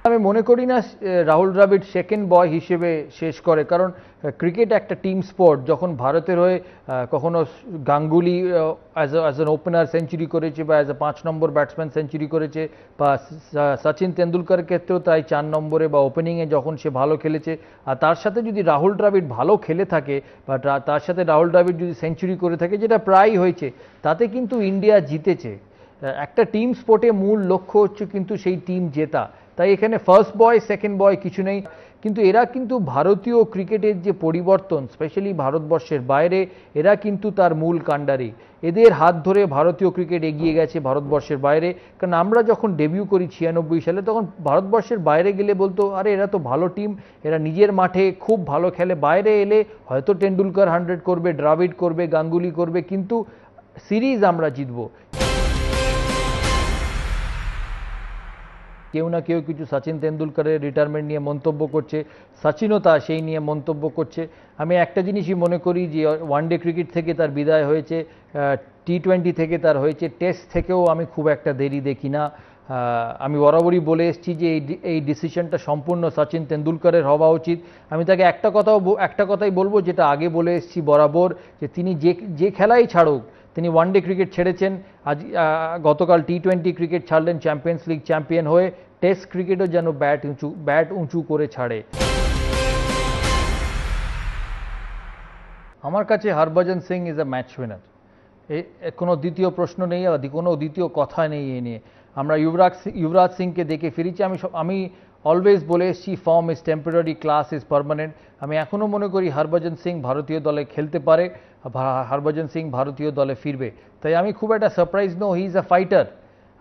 আমি মনে করি না রাহুল দ্রাবিড় সেকেন্ড বয় হিসেবে শেষ করে, কারণ ক্রিকেট একটা টিম স্পোর্ট। যখন ভারতের হয়ে কখনো Ganguly as an opener century করেছে বা as a 5 number batsman century করেছে, বা সচিন তেন্ডুলকরের ক্ষেত্রেও তাই 4 নম্বরে বা ওপেনিংয়ে যখন সে ভালো খেলেছে, আর তার সাথে যদি রাহুল দ্রাবিড় ভালো খেলে থাকে বা তার সাথে রাহুল দ্রাবিড় যদি সেঞ্চুরি করে থাকে, যেটা প্রায়ই হয়েছে, তাতে কিন্তু ইন্ডিয়া জিতেছে। একটা টিম স্পোর্টে মূল লক্ষ্য হচ্ছে কিন্তু সেই টিম জেতা। তাই এখানে ফার্স্ট বয় সেকেন্ড বয় কিছু নেই, কিন্তু এরা কিন্তু ভারতীয় ক্রিকেটের যে পরিবর্তন, স্পেশালি ভারতবর্ষের বাইরে, এরা কিন্তু তার মূল কাণ্ডারি। এদের হাত ধরে ভারতীয় ক্রিকেট এগিয়ে গেছে ভারতবর্ষের বাইরে। কারণ আমরা যখন ডেবিউ করি 96 সালে, তখন ভারতবর্ষের বাইরে গেলে বলতো আরে এরা তো ভালো টিম, এরা নিজের মাঠে খুব ভালো খেলে। বাইরে এলে হয়তো টেন্ডুলকার 100 করবে, দ্রাবিড় করবে, গাঙ্গুলি করবে, কিন্তু সিরিজ আমরা জিতবো। কেউ না কেউ কিছু সচিন তেন্ডুলকরের রিটায়ারমেন্ট নিয়ে মন্তব্য করছে, সচিনও তা সেই নিয়ে মন্তব্য করছে। আমি একটা জিনিসই মনে করি যে ওয়ানডে ক্রিকেট থেকে তার বিদায় হয়েছে, টি20 থেকে তার হয়েছে, টেস্ট থেকেও আমি খুব একটা দেরি দেখি না। আমি বরাবরই বলে এসেছি যে এই ডিসিশনটা সম্পূর্ণ সচিন তেন্ডুলকরের হওয়া উচিত। আমি তাকে একটা কথাই বলবো, যেটা আগে বলে এসেছি বরাবর, যে তিনি যে খেলাই ছাড়ুক, তিনি ওয়ানডে ক্রিকেট ছেড়েছেন, আজ গতকাল টি20 ক্রিকেট ছাড়লেন চ্যাম্পিয়ন্স লিগ চ্যাম্পিয়ন হয়ে, টেস্ট ক্রিকেটও যেন ব্যাট উঁচু করে ছাড়ে। আমার কাছে Harbhajan Singh is a match winner, কোনো দ্বিতীয় প্রশ্ন নেই, কোনো দ্বিতীয় কথা নেই এ নিয়ে। আমরা যুবরাজ সিংকে দেখে ফিরেছি। আমি অলওয়েজ বলে এসেছি form is temporary, class is permanent. আমি এখনও মনে করি হরভজন সিং ভারতীয় দলে খেলতে পারে, হরভজন সিং ভারতীয় দলে ফিরবে। তাই আমি খুব একটা surprise no, he is a fighter.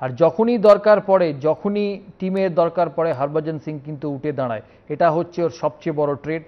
আর যখনই দরকার পড়ে, যখনই টিমের দরকার পড়ে, হরভজন সিং কিন্তু উঠে দাঁড়ায়। এটা হচ্ছে ওর সবচেয়ে বড় ট্রেড।